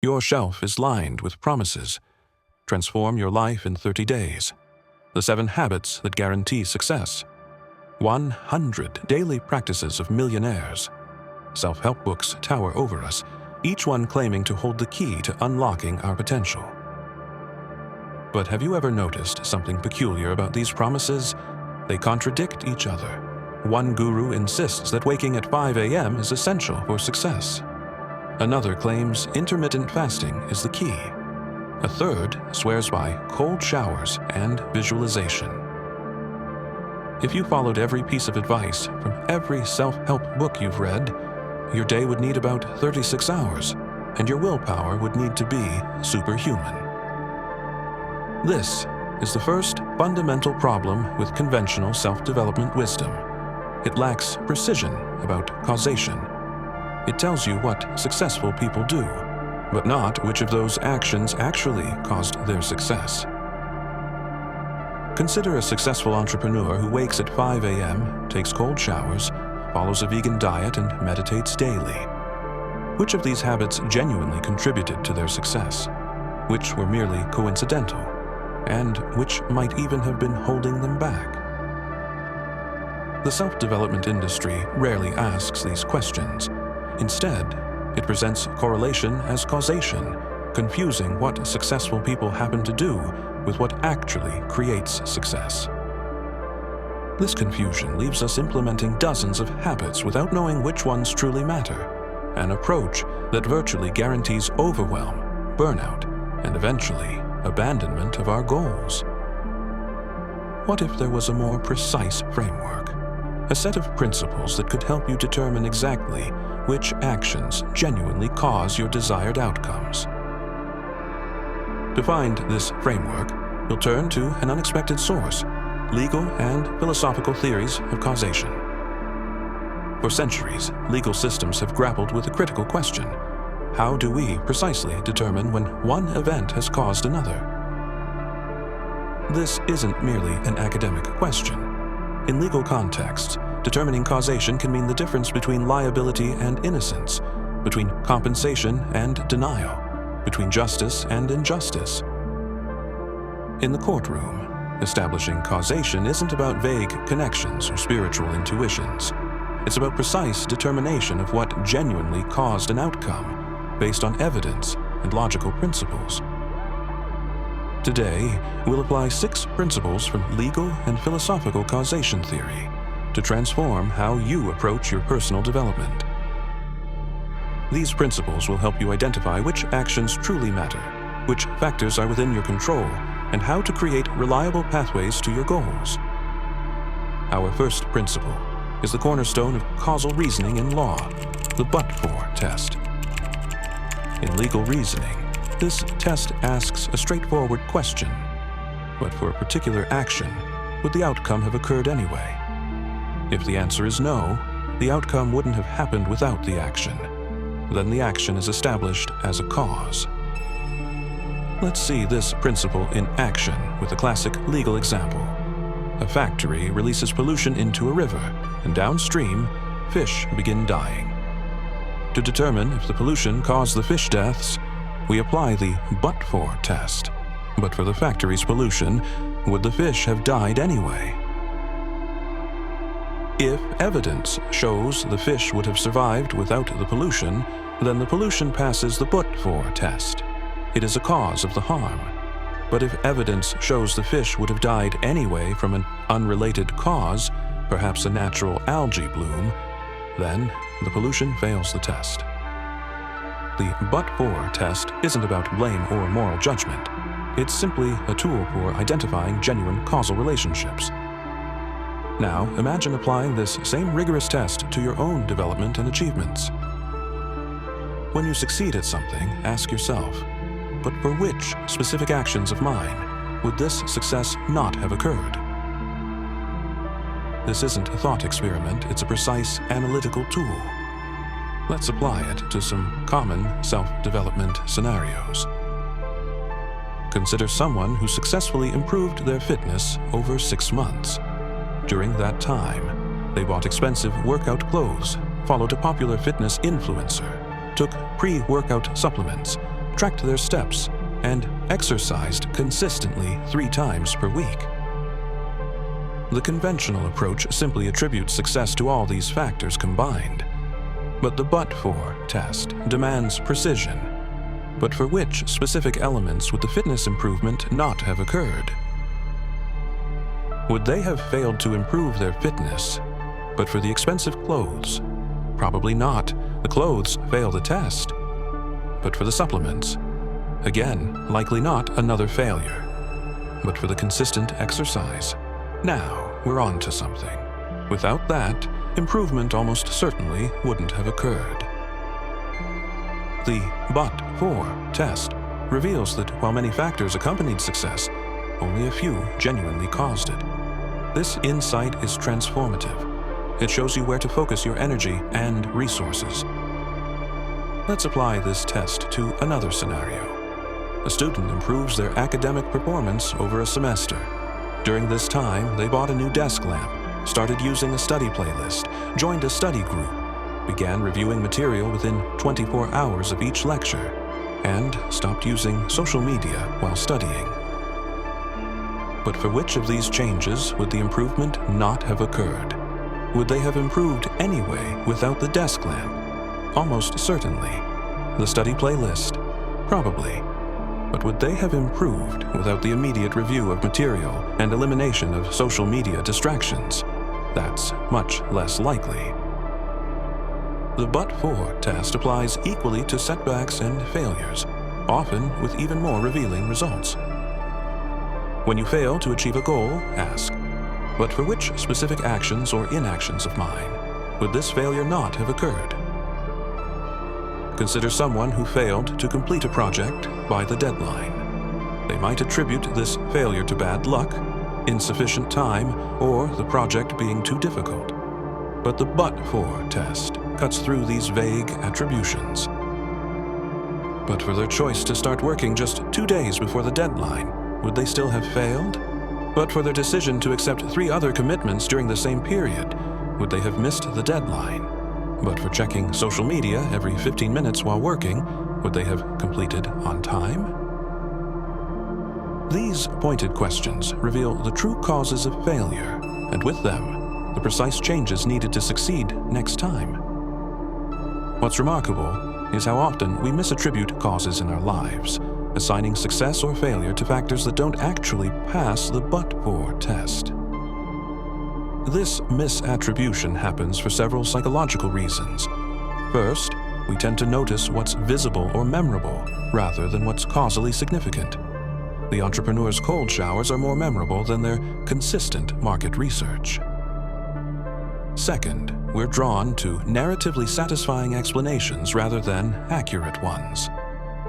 Your shelf is lined with promises. Transform your life in 30 days. The 7 habits that guarantee success. 100 daily practices of millionaires. Self-help books tower over us, each one claiming to hold the key to unlocking our potential. But have you ever noticed something peculiar about these promises? They contradict each other. One guru insists that waking at 5 a.m. is essential for success. Another claims intermittent fasting is the key. A third swears by cold showers and visualization. If you followed every piece of advice from every self-help book you've read, your day would need about 36 hours, and your willpower would need to be superhuman. This is the first fundamental problem with conventional self-development wisdom. It lacks precision about causation. It tells you what successful people do, but not which of those actions actually caused their success. Consider a successful entrepreneur who wakes at 5 a.m., takes cold showers, follows a vegan diet, and meditates daily. Which of these habits genuinely contributed to their success? Which were merely coincidental? And which might even have been holding them back? The self-development industry rarely asks these questions. Instead, it presents correlation as causation, confusing what successful people happen to do with what actually creates success. This confusion leaves us implementing dozens of habits without knowing which ones truly matter, an approach that virtually guarantees overwhelm, burnout, and eventually abandonment of our goals. What if there was a more precise framework? A set of principles that could help you determine exactly which actions genuinely cause your desired outcomes. To find this framework, you'll turn to an unexpected source: legal and philosophical theories of causation. For centuries, legal systems have grappled with a critical question: how do we precisely determine when one event has caused another? This isn't merely an academic question. In legal contexts, determining causation can mean the difference between liability and innocence, between compensation and denial, between justice and injustice. In the courtroom, establishing causation isn't about vague connections or spiritual intuitions. It's about precise determination of what genuinely caused an outcome, based on evidence and logical principles. Today, we'll apply 6 principles from legal and philosophical causation theory to transform how you approach your personal development. These principles will help you identify which actions truly matter, which factors are within your control, and how to create reliable pathways to your goals. Our first principle is the cornerstone of causal reasoning in law, the but-for test. In legal reasoning, this test asks a straightforward question: but for a particular action, would the outcome have occurred anyway? If the answer is no, the outcome wouldn't have happened without the action. Then the action is established as a cause. Let's see this principle in action with a classic legal example. A factory releases pollution into a river, and downstream, fish begin dying. To determine if the pollution caused the fish deaths, we apply the but-for test. But for the factory's pollution, would the fish have died anyway? If evidence shows the fish would have survived without the pollution, then the pollution passes the but-for test. It is a cause of the harm. But if evidence shows the fish would have died anyway from an unrelated cause, perhaps a natural algae bloom, then the pollution fails the test. The but-for test isn't about blame or moral judgment. It's simply a tool for identifying genuine causal relationships. Now, imagine applying this same rigorous test to your own development and achievements. When you succeed at something, ask yourself, but for which specific actions of mine would this success not have occurred? This isn't a thought experiment, it's a precise analytical tool. Let's apply it to some common self-development scenarios. Consider someone who successfully improved their fitness over 6 months. During that time, they bought expensive workout clothes, followed a popular fitness influencer, took pre-workout supplements, tracked their steps, and exercised consistently 3 times per week. The conventional approach simply attributes success to all these factors combined. But the but-for test demands precision. But for which specific elements would the fitness improvement not have occurred? Would they have failed to improve their fitness, but for the expensive clothes? Probably not. The clothes fail the test. But for the supplements? Again, likely not another failure. But for the consistent exercise? Now we're on to something. Without that, improvement almost certainly wouldn't have occurred. The but-for test reveals that while many factors accompanied success, only a few genuinely caused it. This insight is transformative. It shows you where to focus your energy and resources. Let's apply this test to another scenario. A student improves their academic performance over a semester. During this time, they bought a new desk lamp, started using a study playlist, joined a study group, began reviewing material within 24 hours of each lecture, and stopped using social media while studying. But for which of these changes would the improvement not have occurred? Would they have improved anyway without the desk lamp? Almost certainly. The study playlist? Probably. But would they have improved without the immediate review of material and elimination of social media distractions? That's much less likely. The but-for test applies equally to setbacks and failures, often with even more revealing results. When you fail to achieve a goal, ask, but for which specific actions or inactions of mine would this failure not have occurred? Consider someone who failed to complete a project by the deadline. They might attribute this failure to bad luck, insufficient time, or the project being too difficult. But the but-for test cuts through these vague attributions. But for their choice to start working just 2 days before the deadline, would they still have failed? But for their decision to accept 3 other commitments during the same period, would they have missed the deadline? But for checking social media every 15 minutes while working, would they have completed on time? These pointed questions reveal the true causes of failure, and with them, the precise changes needed to succeed next time. What's remarkable is how often we misattribute causes in our lives, assigning success or failure to factors that don't actually pass the but-for test. This misattribution happens for several psychological reasons. First, we tend to notice what's visible or memorable rather than what's causally significant. The entrepreneur's cold showers are more memorable than their consistent market research. Second, we're drawn to narratively satisfying explanations rather than accurate ones.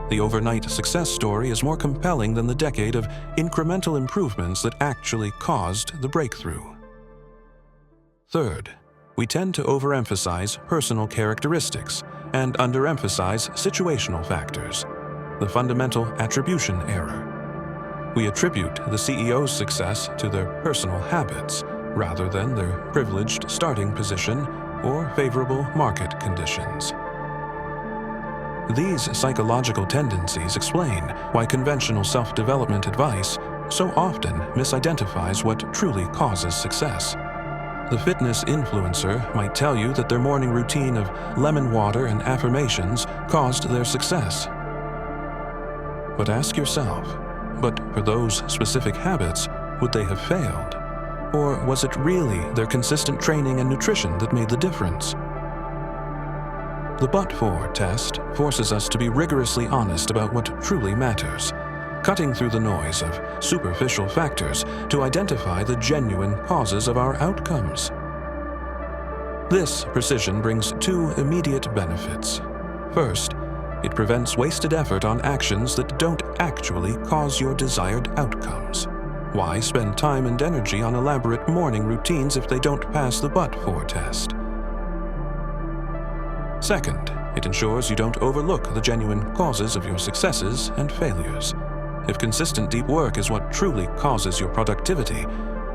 The overnight success story is more compelling than the decade of incremental improvements that actually caused the breakthrough. Third, we tend to overemphasize personal characteristics and underemphasize situational factors, the fundamental attribution error. We attribute the CEO's success to their personal habits rather than their privileged starting position or favorable market conditions. These psychological tendencies explain why conventional self-development advice so often misidentifies what truly causes success. The fitness influencer might tell you that their morning routine of lemon water and affirmations caused their success. But ask yourself, but for those specific habits, would they have failed? Or was it really their consistent training and nutrition that made the difference? The but-for test forces us to be rigorously honest about what truly matters, cutting through the noise of superficial factors to identify the genuine causes of our outcomes. This precision brings 2 immediate benefits. First, it prevents wasted effort on actions that don't actually cause your desired outcomes. Why spend time and energy on elaborate morning routines if they don't pass the but-for test? Second, it ensures you don't overlook the genuine causes of your successes and failures. If consistent deep work is what truly causes your productivity,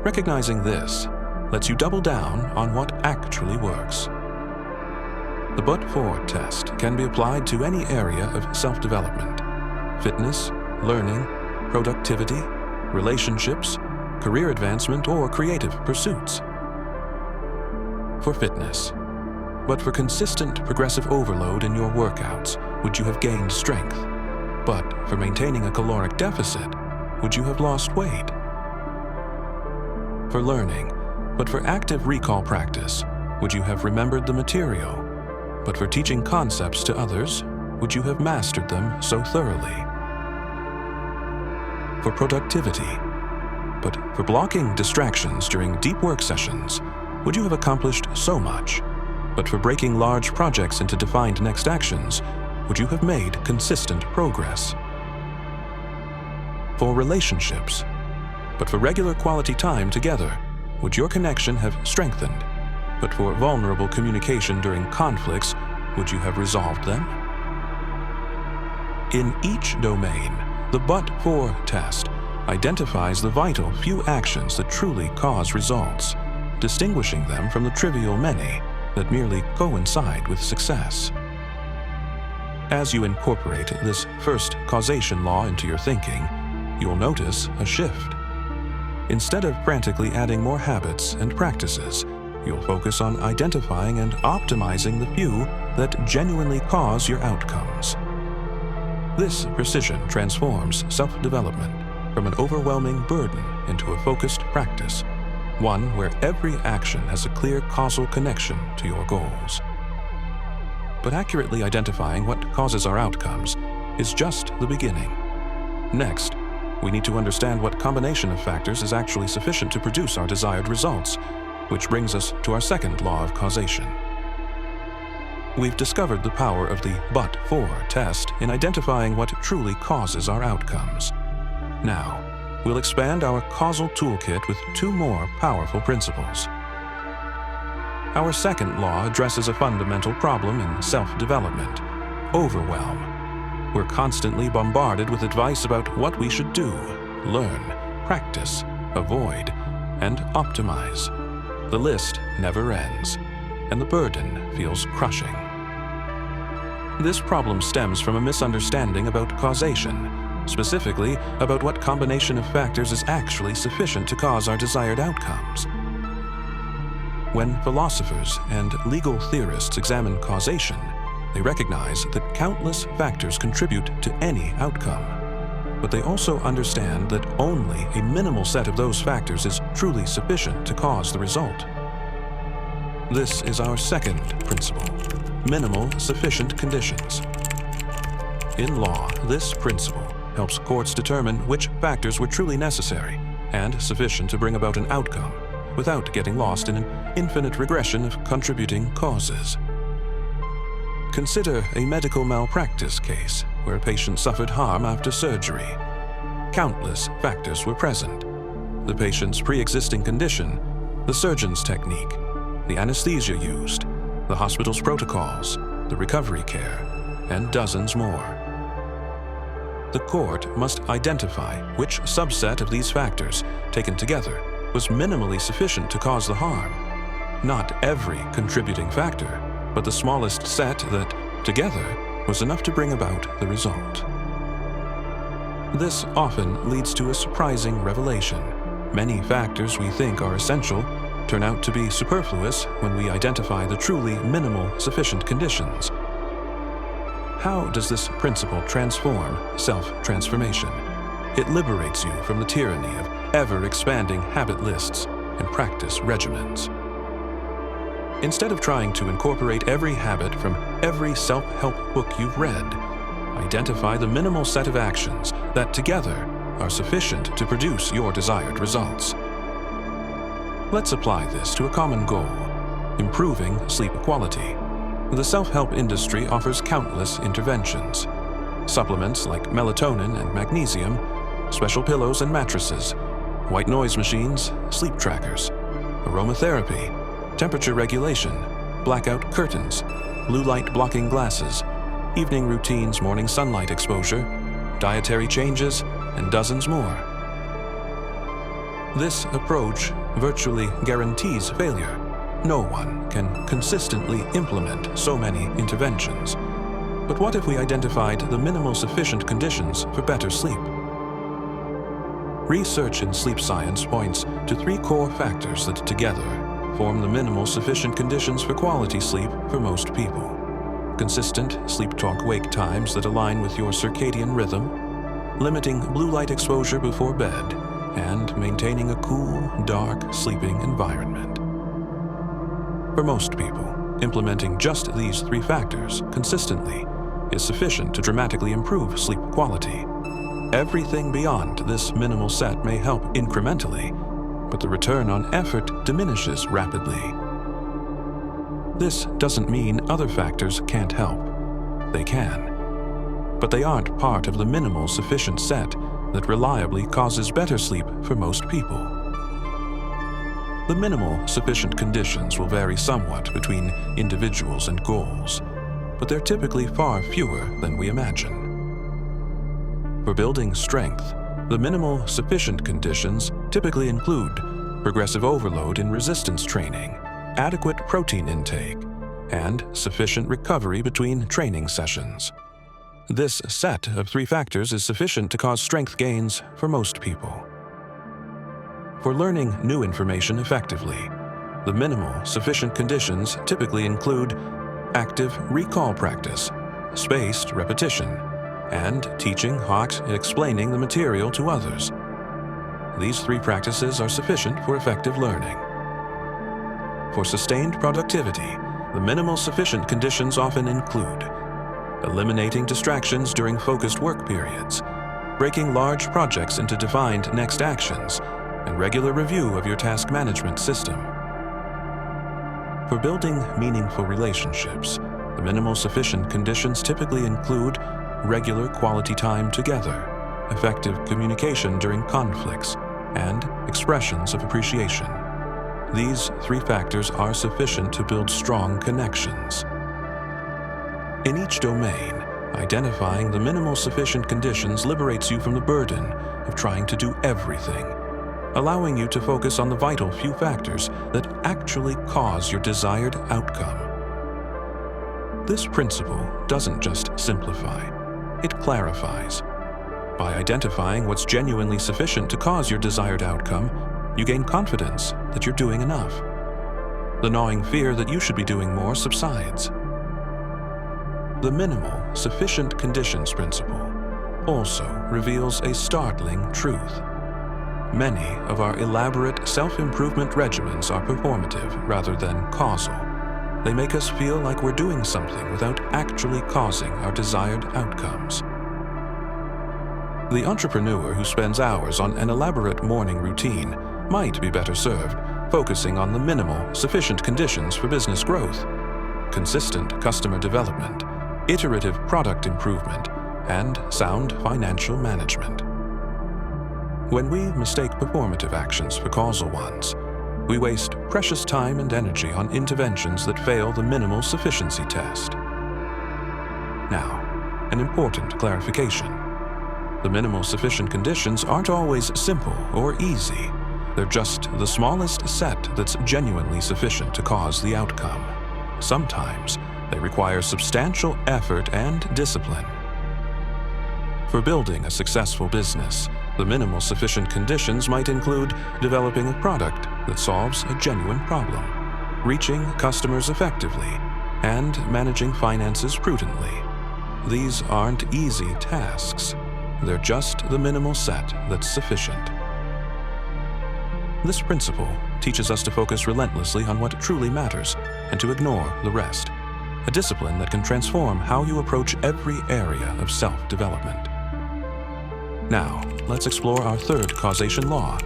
recognizing this lets you double down on what actually works. The but-for test can be applied to any area of self-development. fitness, learning, productivity, relationships, career advancement, or creative pursuits. For fitness. But for consistent progressive overload in your workouts, would you have gained strength? But for maintaining a caloric deficit, would you have lost weight? For learning, but for active recall practice, would you have remembered the material? But for teaching concepts to others, would you have mastered them so thoroughly? For productivity, but for blocking distractions during deep work sessions, would you have accomplished so much? But for breaking large projects into defined next actions, would you have made consistent progress? For relationships, but for regular quality time together, would your connection have strengthened? But for vulnerable communication during conflicts, would you have resolved them? In each domain, the but-for test identifies the vital few actions that truly cause results, distinguishing them from the trivial many that merely coincide with success. As you incorporate this first causation law into your thinking, you'll notice a shift. Instead of frantically adding more habits and practices, you'll focus on identifying and optimizing the few that genuinely cause your outcomes. This precision transforms self-development from an overwhelming burden into a focused practice, one where every action has a clear causal connection to your goals. But accurately identifying what causes our outcomes is just the beginning. Next, we need to understand what combination of factors is actually sufficient to produce our desired results, which brings us to our second law of causation. We've discovered the power of the but-for test in identifying what truly causes our outcomes. Now, we'll expand our causal toolkit with two more powerful principles. Our second law addresses a fundamental problem in self-development: overwhelm. We're constantly bombarded with advice about what we should do, learn, practice, avoid, and optimize. The list never ends, and the burden feels crushing. This problem stems from a misunderstanding about causation, specifically about what combination of factors is actually sufficient to cause our desired outcomes. When philosophers and legal theorists examine causation, they recognize that countless factors contribute to any outcome, but they also understand that only a minimal set of those factors is truly sufficient to cause the result. This is our second principle: minimal sufficient conditions. In law, this principle helps courts determine which factors were truly necessary and sufficient to bring about an outcome without getting lost in an infinite regression of contributing causes. Consider a medical malpractice case where a patient suffered harm after surgery. Countless factors were present: the patient's pre-existing condition, the surgeon's technique, the anesthesia used, the hospital's protocols, the recovery care, and dozens more. The court must identify which subset of these factors, taken together, was minimally sufficient to cause the harm. Not every contributing factor, but the smallest set that, together, was enough to bring about the result. This often leads to a surprising revelation. Many factors we think are essential turn out to be superfluous when we identify the truly minimal sufficient conditions. How does this principle transform self-transformation? It liberates you from the tyranny of ever-expanding habit lists and practice regimens. Instead of trying to incorporate every habit from every self-help book you've read, identify the minimal set of actions that together are sufficient to produce your desired results. Let's apply this to a common goal: improving sleep quality. The self-help industry offers countless interventions: supplements like melatonin and magnesium, special pillows and mattresses, white noise machines, sleep trackers, aromatherapy, temperature regulation, blackout curtains, blue light blocking glasses, evening routines, morning sunlight exposure, dietary changes, and dozens more. This approach virtually guarantees failure. No one can consistently implement so many interventions. But what if we identified the minimal sufficient conditions for better sleep? Research in sleep science points to 3 core factors that together form the minimal sufficient conditions for quality sleep for most people. Consistent sleep-talk-wake times that align with your circadian rhythm, limiting blue light exposure before bed, and maintaining a cool, dark sleeping environment. For most people, implementing just these 3 factors consistently is sufficient to dramatically improve sleep quality. Everything beyond this minimal set may help incrementally, but the return on effort diminishes rapidly. This doesn't mean other factors can't help. They can. But they aren't part of the minimal sufficient set that reliably causes better sleep for most people. The minimal sufficient conditions will vary somewhat between individuals and goals, but they're typically far fewer than we imagine. For building strength, the minimal sufficient conditions typically include progressive overload in resistance training, adequate protein intake, and sufficient recovery between training sessions. This set of 3 factors is sufficient to cause strength gains for most people. For learning new information effectively, the minimal sufficient conditions typically include active recall practice, spaced repetition, and teaching, hot, and explaining the material to others. These 3 practices are sufficient for effective learning. For sustained productivity, the minimal sufficient conditions often include eliminating distractions during focused work periods, breaking large projects into defined next actions, and regular review of your task management system. For building meaningful relationships, the minimal sufficient conditions typically include regular quality time together, effective communication during conflicts, and expressions of appreciation. These 3 factors are sufficient to build strong connections. In each domain, identifying the minimal sufficient conditions liberates you from the burden of trying to do everything, allowing you to focus on the vital few factors that actually cause your desired outcome. This principle doesn't just simplify, it clarifies. By identifying what's genuinely sufficient to cause your desired outcome, you gain confidence that you're doing enough. The gnawing fear that you should be doing more subsides. The minimal sufficient conditions principle also reveals a startling truth. Many of our elaborate self-improvement regimens are performative rather than causal. They make us feel like we're doing something without actually causing our desired outcomes. The entrepreneur who spends hours on an elaborate morning routine might be better served focusing on the minimal sufficient conditions for business growth: consistent customer development, iterative product improvement, and sound financial management. When we mistake performative actions for causal ones, we waste precious time and energy on interventions that fail the minimal sufficiency test. Now, an important clarification. The minimal sufficient conditions aren't always simple or easy. They're just the smallest set that's genuinely sufficient to cause the outcome. Sometimes they require substantial effort and discipline. For building a successful business, the minimal sufficient conditions might include developing a product that solves a genuine problem, reaching customers effectively, and managing finances prudently. These aren't easy tasks. They're just the minimal set that's sufficient. This principle teaches us to focus relentlessly on what truly matters and to ignore the rest, a discipline that can transform how you approach every area of self-development. Now, let's explore our 3rd causation law,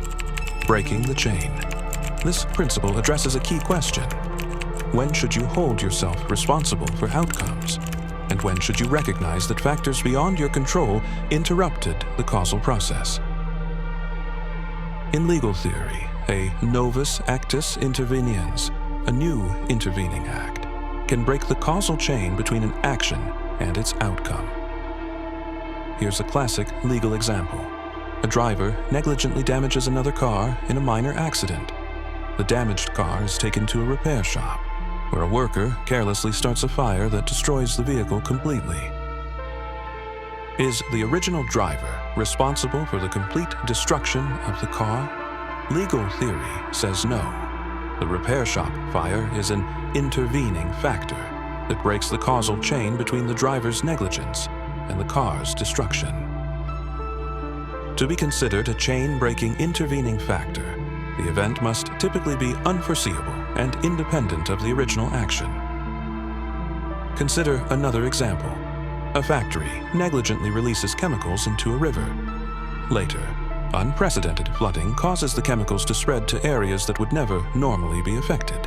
breaking the chain. This principle addresses a key question. When should you hold yourself responsible for outcomes? And when should you recognize that factors beyond your control interrupted the causal process? In legal theory, a novus actus interveniens, a new intervening act, can break the causal chain between an action and its outcome. Here's a classic legal example. A driver negligently damages another car in a minor accident. The damaged car is taken to a repair shop. where a worker carelessly starts a fire that destroys the vehicle completely. Is the original driver responsible for the complete destruction of the car? Legal theory says no. The repair shop fire is an intervening factor that breaks the causal chain between the driver's negligence and the car's destruction. To be considered a chain-breaking intervening factor, the event must typically be unforeseeable and independent of the original action. Consider another example. A factory negligently releases chemicals into a river. Later, unprecedented flooding causes the chemicals to spread to areas that would never normally be affected.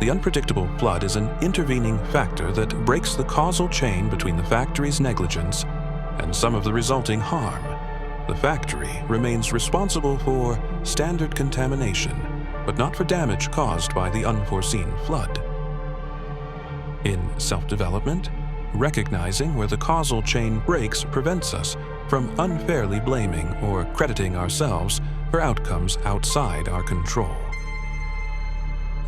The unpredictable flood is an intervening factor that breaks the causal chain between the factory's negligence and some of the resulting harm. The factory remains responsible for standard contamination, but not for damage caused by the unforeseen flood. In self-development, recognizing where the causal chain breaks prevents us from unfairly blaming or crediting ourselves for outcomes outside our control.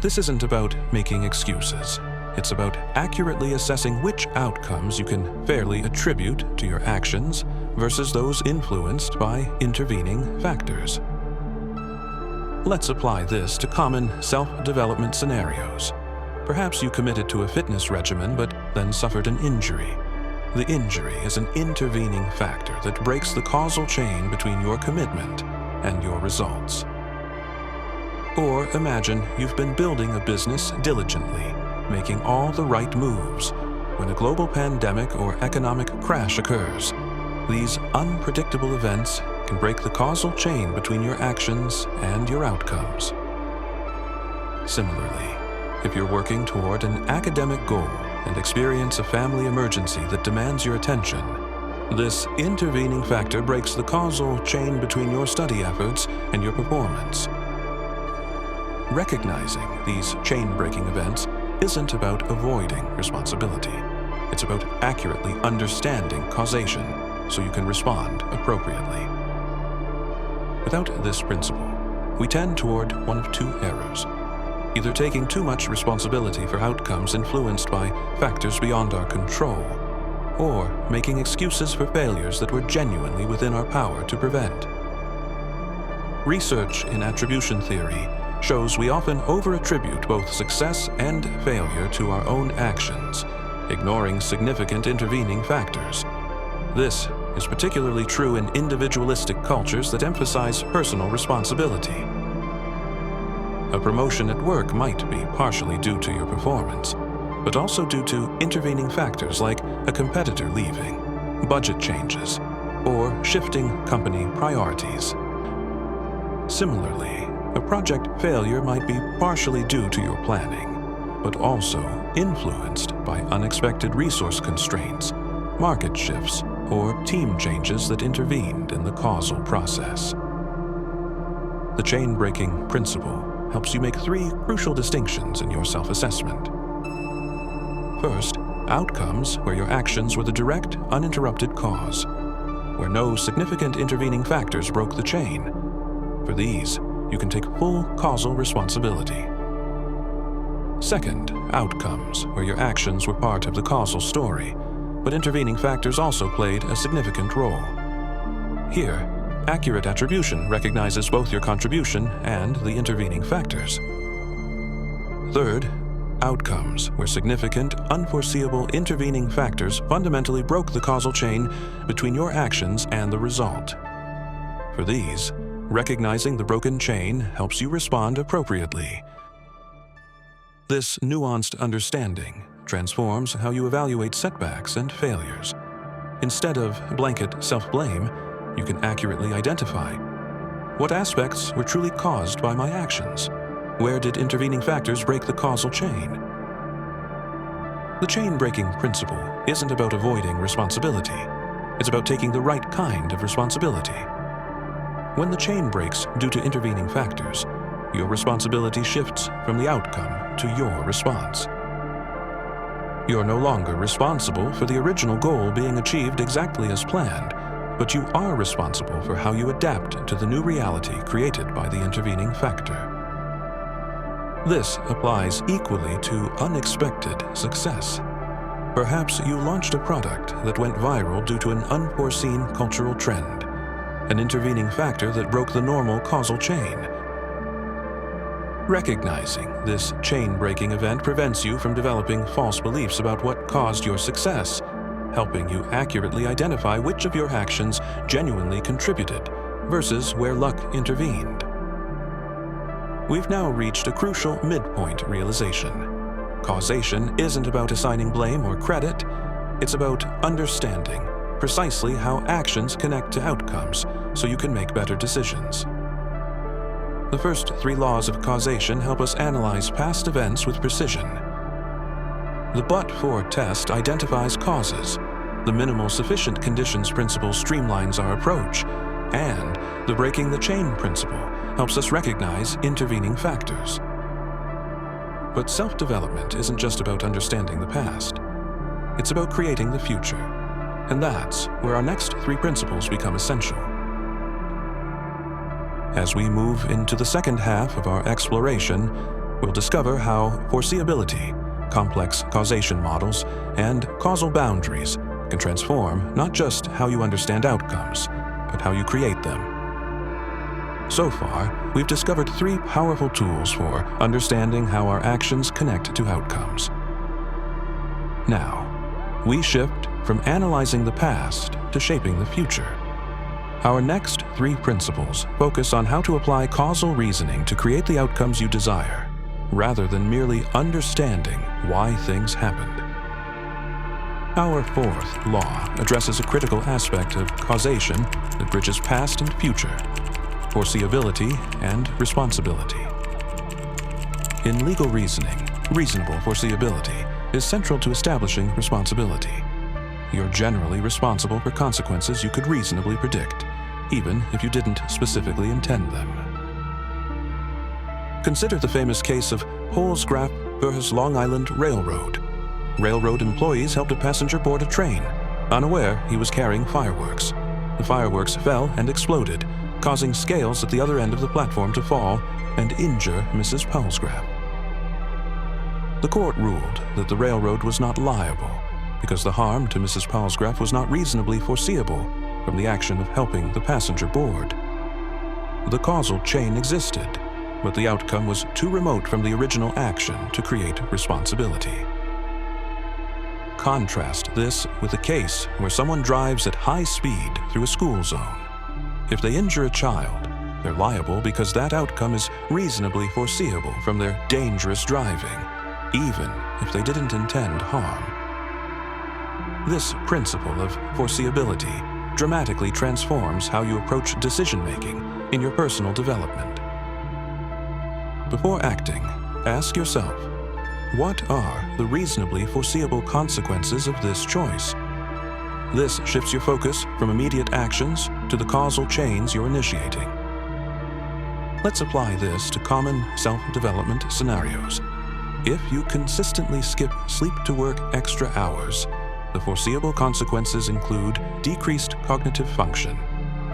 This isn't about making excuses. It's about accurately assessing which outcomes you can fairly attribute to your actions versus those influenced by intervening factors. Let's apply this to common self-development scenarios. Perhaps you committed to a fitness regimen but then suffered an injury. The injury is an intervening factor that breaks the causal chain between your commitment and your results. Or imagine you've been building a business diligently, making all the right moves. When a global pandemic or economic crash occurs, these unpredictable events can break the causal chain between your actions and your outcomes. Similarly, if you're working toward an academic goal and experience a family emergency that demands your attention, this intervening factor breaks the causal chain between your study efforts and your performance. Recognizing these chain-breaking events isn't about avoiding responsibility. It's about accurately understanding causation so you can respond appropriately. Without this principle, we tend toward one of two errors: either taking too much responsibility for outcomes influenced by factors beyond our control, or making excuses for failures that were genuinely within our power to prevent. Research in attribution theory shows we often over-attribute both success and failure to our own actions, ignoring significant intervening factors. This is particularly true in individualistic cultures that emphasize personal responsibility. A promotion at work might be partially due to your performance, but also due to intervening factors like a competitor leaving, budget changes, or shifting company priorities. Similarly, a project failure might be partially due to your planning, but also influenced by unexpected resource constraints, market shifts, or team changes that intervened in the causal process. The chain-breaking principle helps you make three crucial distinctions in your self-assessment. First, outcomes where your actions were the direct, uninterrupted cause, where no significant intervening factors broke the chain. For these, you can take full causal responsibility. Second, outcomes where your actions were part of the causal story, but intervening factors also played a significant role. Here, accurate attribution recognizes both your contribution and the intervening factors. Third, outcomes where significant, unforeseeable intervening factors fundamentally broke the causal chain between your actions and the result. For these, recognizing the broken chain helps you respond appropriately. This nuanced understanding transforms how you evaluate setbacks and failures. Instead of blanket self-blame, you can accurately identify what aspects were truly caused by my actions. Where did intervening factors break the causal chain? The chain-breaking principle isn't about avoiding responsibility. It's about taking the right kind of responsibility. When the chain breaks due to intervening factors, your responsibility shifts from the outcome to your response. You're no longer responsible for the original goal being achieved exactly as planned, but you are responsible for how you adapt to the new reality created by the intervening factor. This applies equally to unexpected success. Perhaps you launched a product that went viral due to an unforeseen cultural trend, an intervening factor that broke the normal causal chain. Recognizing this chain-breaking event prevents you from developing false beliefs about what caused your success, helping you accurately identify which of your actions genuinely contributed versus where luck intervened. We've now reached a crucial midpoint realization. Causation isn't about assigning blame or credit, it's about understanding precisely how actions connect to outcomes so you can make better decisions. The first 3 laws of causation help us analyze past events with precision. The but-for test identifies causes, the minimal sufficient conditions principle streamlines our approach, and the breaking the chain principle helps us recognize intervening factors. But self-development isn't just about understanding the past. It's about creating the future, and that's where our next 3 principles become essential. As we move into the second half of our exploration, we'll discover how foreseeability, complex causation models, and causal boundaries can transform not just how you understand outcomes, but how you create them. So far, we've discovered 3 powerful tools for understanding how our actions connect to outcomes. Now, we shift from analyzing the past to shaping the future. Our next 3 principles focus on how to apply causal reasoning to create the outcomes you desire, rather than merely understanding why things happened. Our 4th law addresses a critical aspect of causation that bridges past and future: foreseeability and responsibility. In legal reasoning, reasonable foreseeability is central to establishing responsibility. You're generally responsible for consequences you could reasonably predict, even if you didn't specifically intend them. Consider the famous case of Holsgraf versus Long Island Railroad. Railroad employees helped a passenger board a train, unaware he was carrying fireworks. The fireworks fell and exploded, causing scales at the other end of the platform to fall and injure Mrs. Holsgraf. The court ruled that the railroad was not liable because the harm to Mrs. Holsgraf was not reasonably foreseeable from the action of helping the passenger board. The causal chain existed, but the outcome was too remote from the original action to create responsibility. Contrast this with a case where someone drives at high speed through a school zone. If they injure a child, they're liable because that outcome is reasonably foreseeable from their dangerous driving, even if they didn't intend harm. This principle of foreseeability dramatically transforms how you approach decision-making in your personal development. Before acting, ask yourself, what are the reasonably foreseeable consequences of this choice? This shifts your focus from immediate actions to the causal chains you're initiating. Let's apply this to common self-development scenarios. If you consistently skip sleep-to-work extra hours, the foreseeable consequences include decreased cognitive function,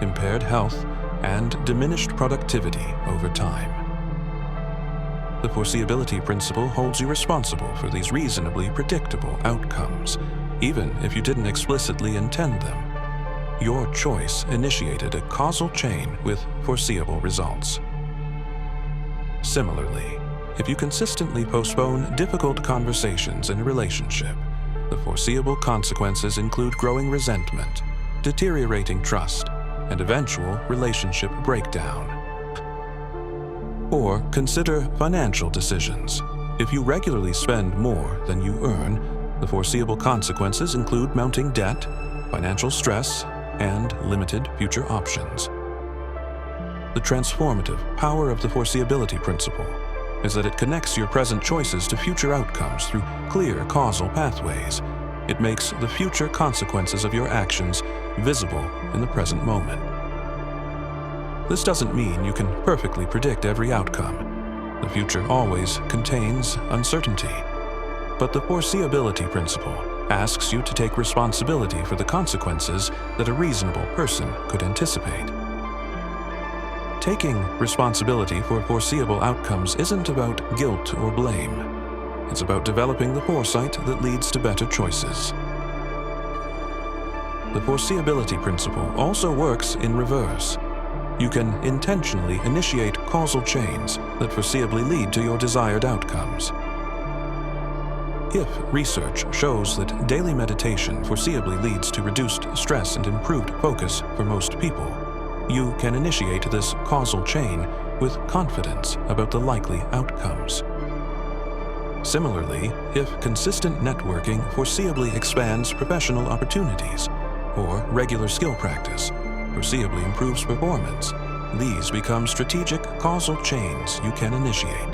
impaired health, and diminished productivity over time. The foreseeability principle holds you responsible for these reasonably predictable outcomes, even if you didn't explicitly intend them. Your choice initiated a causal chain with foreseeable results. Similarly, if you consistently postpone difficult conversations in a relationship, the foreseeable consequences include growing resentment, deteriorating trust, and eventual relationship breakdown. Or consider financial decisions. If you regularly spend more than you earn, the foreseeable consequences include mounting debt, financial stress, and limited future options. The transformative power of the foreseeability principle is that it connects your present choices to future outcomes through clear causal pathways. It makes the future consequences of your actions visible in the present moment. This doesn't mean you can perfectly predict every outcome. The future always contains uncertainty. But the foreseeability principle asks you to take responsibility for the consequences that a reasonable person could anticipate. Taking responsibility for foreseeable outcomes isn't about guilt or blame. It's about developing the foresight that leads to better choices. The foreseeability principle also works in reverse. You can intentionally initiate causal chains that foreseeably lead to your desired outcomes. If research shows that daily meditation foreseeably leads to reduced stress and improved focus for most people, you can initiate this causal chain with confidence about the likely outcomes. Similarly, if consistent networking foreseeably expands professional opportunities, or regular skill practice foreseeably improves performance, these become strategic causal chains you can initiate.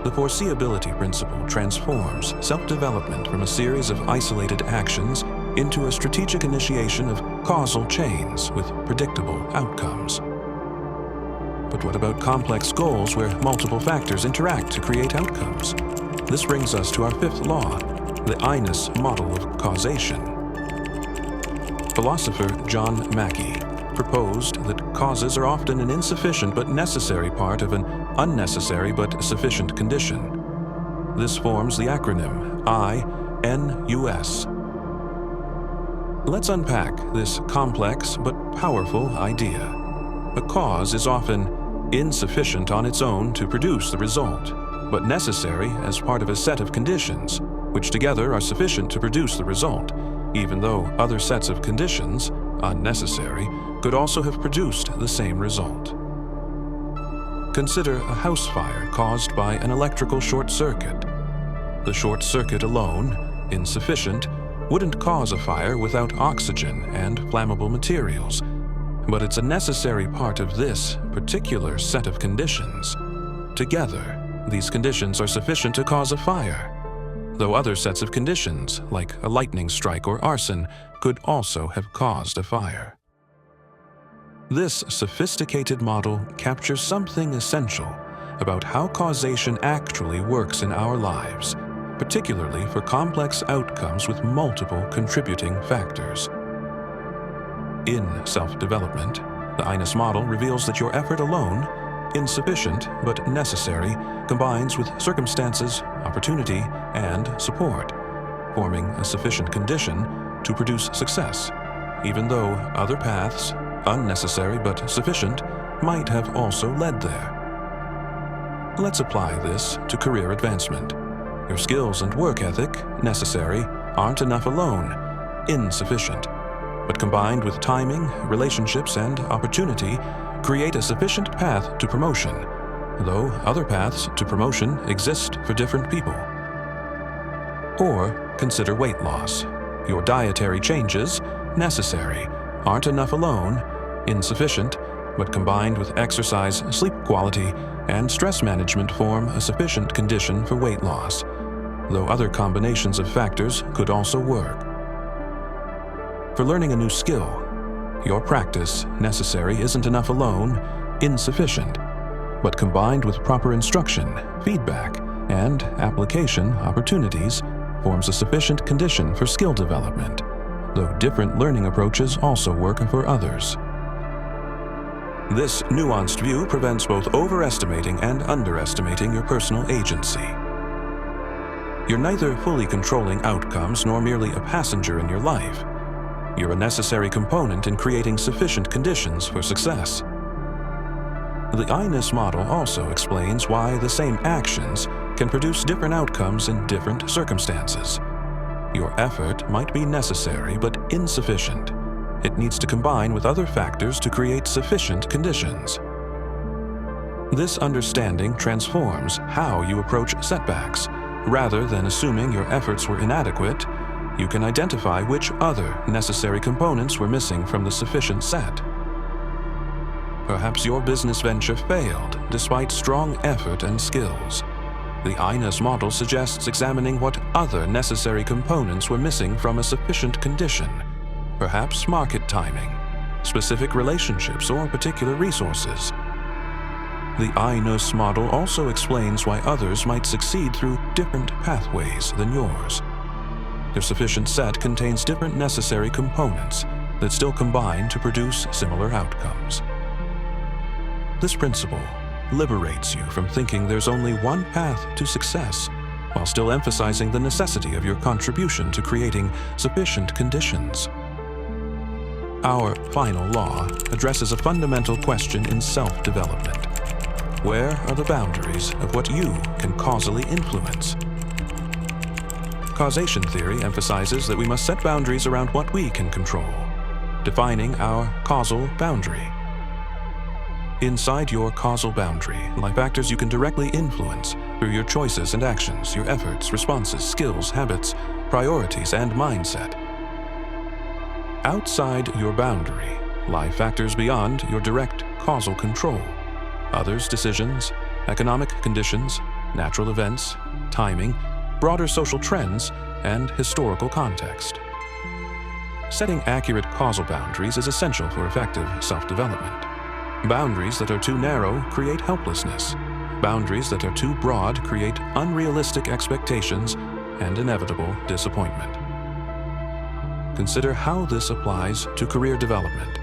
The foreseeability principle transforms self-development from a series of isolated actions into a strategic initiation of causal chains with predictable outcomes. But what about complex goals where multiple factors interact to create outcomes? This brings us to our fifth law, the I-ness model of causation. Philosopher John Mackey proposed that causes are often an insufficient but necessary part of an unnecessary but sufficient condition. This forms the acronym I-N-U-S. Let's unpack this complex but powerful idea. A cause is often insufficient on its own to produce the result, but necessary as part of a set of conditions, which together are sufficient to produce the result, even though other sets of conditions, unnecessary, could also have produced the same result. Consider a house fire caused by an electrical short circuit. The short circuit alone, insufficient, wouldn't cause a fire without oxygen and flammable materials, but it's a necessary part of this particular set of conditions. Together, these conditions are sufficient to cause a fire, though other sets of conditions, like a lightning strike or arson, could also have caused a fire. This sophisticated model captures something essential about how causation actually works in our lives, particularly for complex outcomes with multiple contributing factors. In self-development, the I-ness model reveals that your effort alone, insufficient but necessary, combines with circumstances, opportunity, and support, forming a sufficient condition to produce success, even though other paths, unnecessary but sufficient, might have also led there. Let's apply this to career advancement. Your skills and work ethic, necessary, aren't enough alone, insufficient, but combined with timing, relationships, and opportunity, create a sufficient path to promotion, though other paths to promotion exist for different people. Or consider weight loss. Your dietary changes, necessary, aren't enough alone, insufficient, but combined with exercise, sleep quality, and stress management form a sufficient condition for weight loss, though other combinations of factors could also work. For learning a new skill, your practice, necessary, isn't enough alone, insufficient, but combined with proper instruction, feedback, and application opportunities, forms a sufficient condition for skill development, though different learning approaches also work for others. This nuanced view prevents both overestimating and underestimating your personal agency. You're neither fully controlling outcomes nor merely a passenger in your life. You're a necessary component in creating sufficient conditions for success. The I-ness model also explains why the same actions can produce different outcomes in different circumstances. Your effort might be necessary but insufficient. It needs to combine with other factors to create sufficient conditions. This understanding transforms how you approach setbacks. Rather than assuming your efforts were inadequate, you can identify which other necessary components were missing from the sufficient set. Perhaps your business venture failed despite strong effort and skills. The I-ness model suggests examining what other necessary components were missing from a sufficient condition, perhaps market timing, specific relationships, or particular resources. The I-ness model also explains why others might succeed through different pathways than yours. Their sufficient set contains different necessary components that still combine to produce similar outcomes. This principle liberates you from thinking there's only one path to success, while still emphasizing the necessity of your contribution to creating sufficient conditions. Our final law addresses a fundamental question in self-development. Where are the boundaries of what you can causally influence? Causation theory emphasizes that we must set boundaries around what we can control, defining our causal boundary. Inside your causal boundary lie factors you can directly influence through your choices and actions, your efforts, responses, skills, habits, priorities, and mindset. Outside your boundary lie factors beyond your direct causal control. Others' decisions, economic conditions, natural events, timing, broader social trends, and historical context. Setting accurate causal boundaries is essential for effective self-development. Boundaries that are too narrow create helplessness. Boundaries that are too broad create unrealistic expectations and inevitable disappointment. Consider how this applies to career development.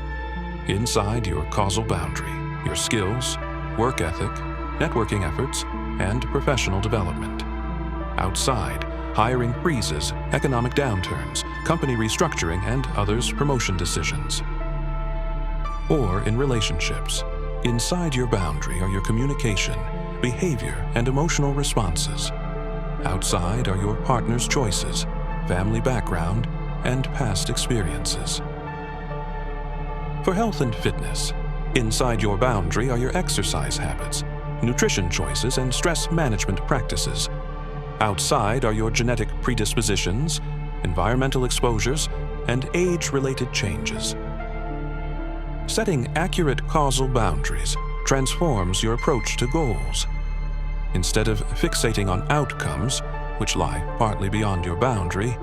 Inside your causal boundary, your skills, work ethic, networking efforts, and professional development. Outside, hiring freezes, economic downturns, company restructuring, and others' promotion decisions. Or in relationships, inside your boundary are your communication, behavior, and emotional responses. Outside are your partner's choices, family background, and past experiences. For health and fitness, inside your boundary are your exercise habits, nutrition choices, and stress management practices. Outside are your genetic predispositions, environmental exposures, and age-related changes. Setting accurate causal boundaries transforms your approach to goals. Instead of fixating on outcomes, which lie partly beyond your boundary,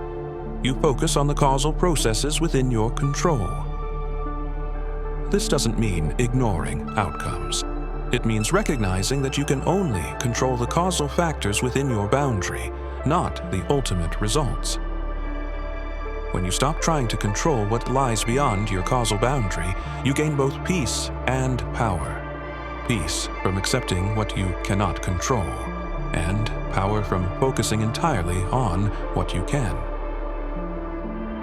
you focus on the causal processes within your control. This doesn't mean ignoring outcomes. It means recognizing that you can only control the causal factors within your boundary, not the ultimate results. When you stop trying to control what lies beyond your causal boundary, you gain both peace and power. Peace from accepting what you cannot control, and power from focusing entirely on what you can.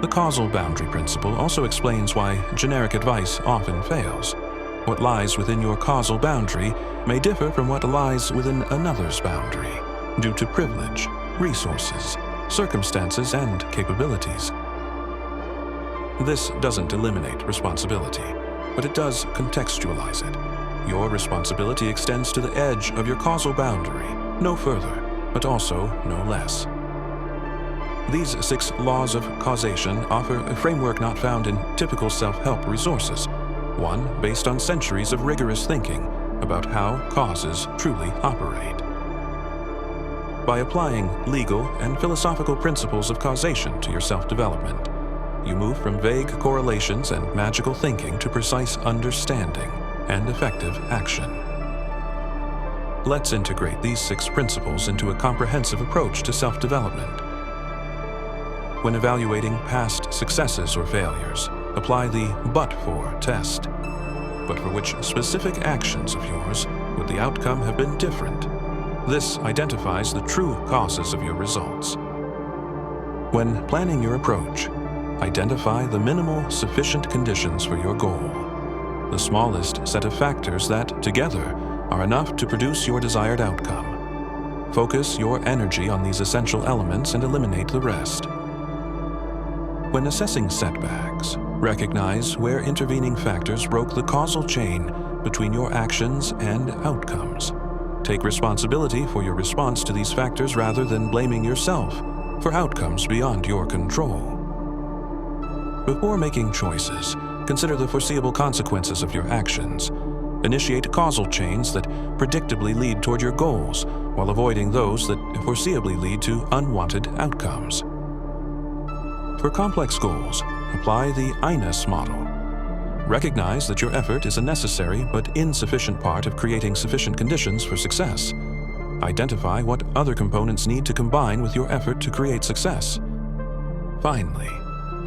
The causal boundary principle also explains why generic advice often fails. What lies within your causal boundary may differ from what lies within another's boundary, due to privilege, resources, circumstances, and capabilities. This doesn't eliminate responsibility, but it does contextualize it. Your responsibility extends to the edge of your causal boundary, no further, but also no less. These 6 laws of causation offer a framework not found in typical self-help resources, one based on centuries of rigorous thinking about how causes truly operate. By applying legal and philosophical principles of causation to your self-development, you move from vague correlations and magical thinking to precise understanding and effective action. Let's integrate these 6 principles into a comprehensive approach to self-development. When evaluating past successes or failures, apply the but-for test. But for which specific actions of yours would the outcome have been different? This identifies the true causes of your results. When planning your approach, identify the minimal sufficient conditions for your goal, the smallest set of factors that, together, are enough to produce your desired outcome. Focus your energy on these essential elements and eliminate the rest. When assessing setbacks, recognize where intervening factors broke the causal chain between your actions and outcomes. Take responsibility for your response to these factors rather than blaming yourself for outcomes beyond your control. Before making choices, consider the foreseeable consequences of your actions. Initiate causal chains that predictably lead toward your goals, while avoiding those that foreseeably lead to unwanted outcomes. For complex goals, apply the INES model. Recognize that your effort is a necessary but insufficient part of creating sufficient conditions for success. Identify what other components need to combine with your effort to create success. Finally,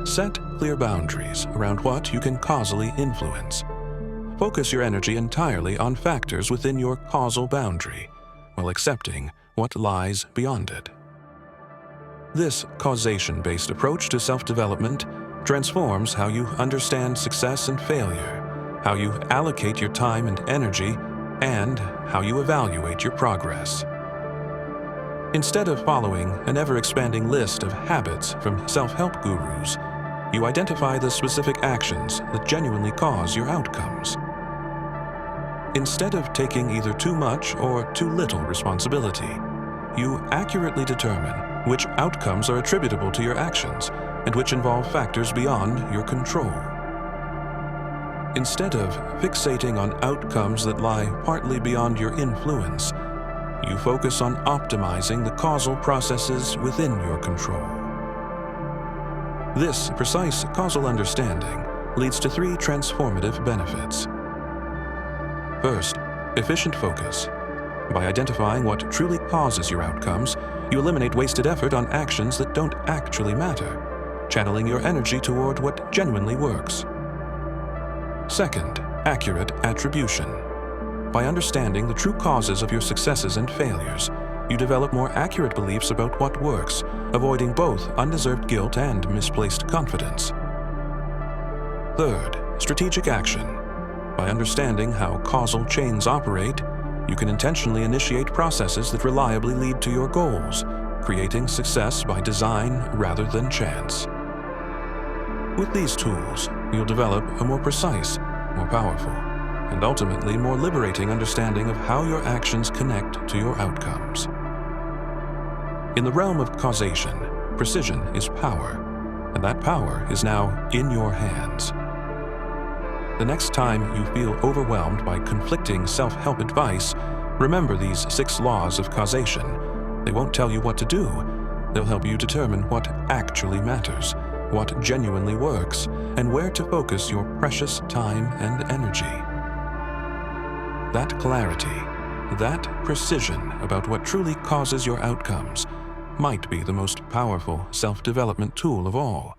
set clear boundaries around what you can causally influence. focus your energy entirely on factors within your causal boundary, while accepting what lies beyond it. This causation-based approach to self-development transforms how you understand success and failure, how you allocate your time and energy, and how you evaluate your progress. Instead of following an ever-expanding list of habits from self-help gurus, you identify the specific actions that genuinely cause your outcomes. Instead of taking either too much or too little responsibility, you accurately determine which outcomes are attributable to your actions and which involve factors beyond your control. Instead of fixating on outcomes that lie partly beyond your influence, you focus on optimizing the causal processes within your control. This precise causal understanding leads to 3 transformative benefits. First, efficient focus. By identifying what truly causes your outcomes, you eliminate wasted effort on actions that don't actually matter, channeling your energy toward what genuinely works. Second, accurate attribution. By understanding the true causes of your successes and failures, you develop more accurate beliefs about what works, avoiding both undeserved guilt and misplaced confidence. Third, strategic action. By understanding how causal chains operate, you can intentionally initiate processes that reliably lead to your goals, creating success by design rather than chance. With these tools, you'll develop a more precise, more powerful, and ultimately more liberating understanding of how your actions connect to your outcomes. In the realm of causation, precision is power, and that power is now in your hands. The next time you feel overwhelmed by conflicting self-help advice, remember these 6 laws of causation. They won't tell you what to do. They'll help you determine what actually matters, what genuinely works, and where to focus your precious time and energy. That clarity, that precision about what truly causes your outcomes might be the most powerful self-development tool of all.